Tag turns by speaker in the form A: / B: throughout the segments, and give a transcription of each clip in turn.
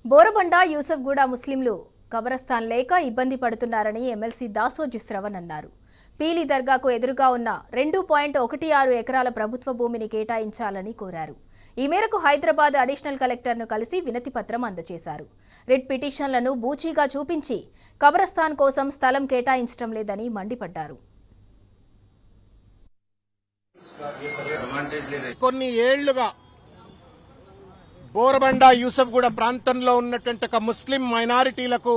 A: బోరబండ యూసఫ్గూడ ముస్లింలు కబరస్థాన్ లేక ఇబ్బంది పడుతున్నారని ఎమ్మెల్సీ దాసోజు శ్రవణ్ అన్నారు. పీలి దర్గాకు ఎదురుగా ఉన్న 2.16 ఎకరాల ప్రభుత్వ భూమిని కేటాయించాలని కోరారు. ఈ మేరకు హైదరాబాద్ అడిషనల్ కలెక్టర్ను కలిసి వినతి పత్రం అందజేశారు. రిట్ పిటిషన్లను బూచీగా చూపించి కబరస్థాన్ కోసం స్థలం కేటాయించడం లేదని మండిపడ్డారు.
B: కొన్ని ఏళ్లుగా బోరబండ యూసఫ్గూడ ప్రాంతంలో ఉన్నటువంటి ఒక ముస్లిం మైనారిటీలకు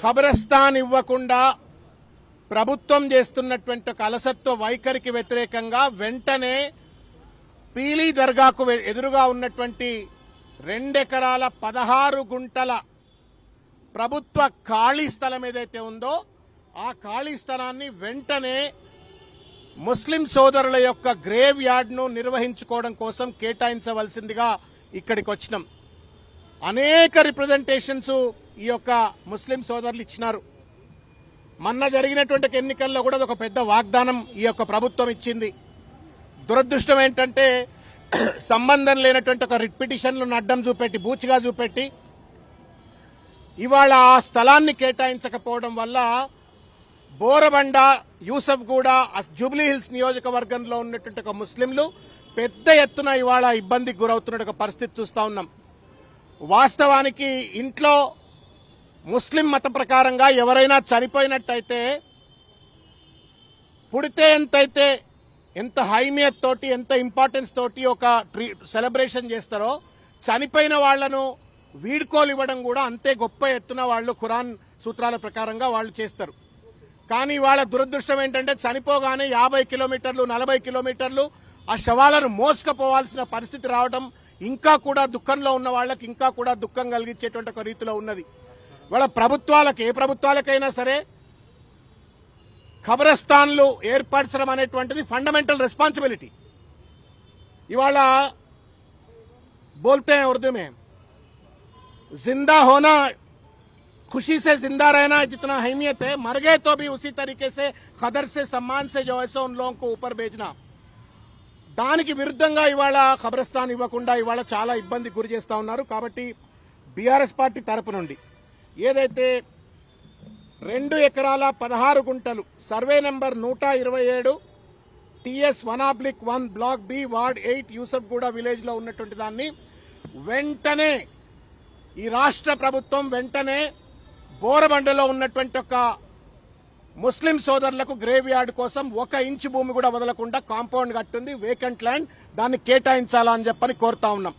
B: ఖబరస్థాన్ ఇవ్వకుండా ప్రభుత్వం చేస్తున్నటువంటి ఒక అలసత్వ వైఖరికి వ్యతిరేకంగా వెంటనే పీలీ దర్గాకు ఎదురుగా ఉన్నటువంటి 2 ఎకరాల 16 గుంటల ప్రభుత్వ ఖాళీ స్థలం ఏదైతే ఉందో ఆ ఖాళీ స్థలాన్ని వెంటనే ముస్లిం సోదరుల యొక్క గ్రేవ్ యార్డ్ ను నిర్వహించుకోవడం కోసం కేటాయించవలసిందిగా ఇక్కడికి వచ్చినాం. అనేక రిప్రజెంటేషన్స్ ఈ యొక్క ముస్లిం సోదరులు ఇచ్చినారు. మొన్న జరిగినటువంటి ఎన్నికల్లో కూడా ఒక పెద్ద వాగ్దానం ఈ యొక్క ప్రభుత్వం ఇచ్చింది. దురదృష్టం ఏంటంటే సంబంధం లేనటువంటి ఒక రిట్ పిటిషన్లను అడ్డం చూపెట్టి బూచిగా చూపెట్టి ఇవాళ ఆ స్థలాన్ని కేటాయించకపోవడం వల్ల బోరబండ యూసఫ్గూడ జూబ్లీ హిల్స్ నియోజకవర్గంలో ఉన్నటువంటి ఒక ముస్లింలు పెద్ద ఎత్తున ఇవాళ ఇబ్బందికి గురవుతున్న ఒక పరిస్థితి చూస్తా ఉన్నాం. వాస్తవానికి ఇంట్లో ముస్లిం మత ప్రకారంగా ఎవరైనా చనిపోయినట్టయితే పుడితే ఎంతైతే ఎంత హైమియత్ తోటి ఎంత ఇంపార్టెన్స్ తోటి ఒక సెలబ్రేషన్ చేస్తారో చనిపోయిన వాళ్లను వీడ్కోలు ఇవ్వడం కూడా అంతే గొప్ప ఎత్తున వాళ్ళు ఖురాన్ సూత్రాల ప్రకారంగా వాళ్ళు చేస్తారు. కానీ వాళ్ళ దురదృష్టం ఏంటంటే చనిపోగానే 50 కిలోమీటర్లు 40 కిలోమీటర్లు ఆ శవాలను మోసుకపోవాల్సిన పరిస్థితి రావడం ఇంకా కూడా దుఃఖంలో ఉన్న వాళ్ళకి ఇంకా కూడా దుఃఖం కలిగించేటువంటి ఒక రీతిలో ఉన్నది. వాళ్ళ ప్రభుత్వాలకు ఏ ప్రభుత్వాలకైనా సరే ఖబరస్థాన్లు ఏర్పరచడం అనేటువంటిది ఫండమెంటల్ రెస్పాన్సిబిలిటీ. ఇవాళ బోల్తే हैं उर्दू में जिंदा होना खुशी से जिंदा रहना जितना अहमियत है मर गए तो भी उसी तरीके से कदर से सम्मान से जो है सो उन लोगों को ऊपर भेजना. దానికి విరుద్ధంగా ఇవాళ ఖబరస్థాన్ ఇవ్వకుండా ఇవాళ చాలా ఇబ్బంది గురి చేస్తా ఉన్నారు. కాబట్టి బీఆర్ఎస్ పార్టీ తరపు నుండి ఏదైతే 2 ఎకరాల 16 గుంటలు survey number 127 TS 1/1 block B ward 8 Yousufguda village లో ఉన్నటువంటి దాన్ని వెంటనే ఈ రాష్ట్ర ప్రభుత్వం వెంటనే బోరబండలో ఉన్నటువంటి ఒక ముస్లిం సోదరులకు గ్రేవ్ యార్డ్ కోసం 1 ఇంచు భూమి కూడా వదలకుండా కాంపౌండ్ కట్టుంది వేకెంట్ ల్యాండ్ దాన్ని కేటాయించాలని చెప్పని కోరుతా ఉన్నాం.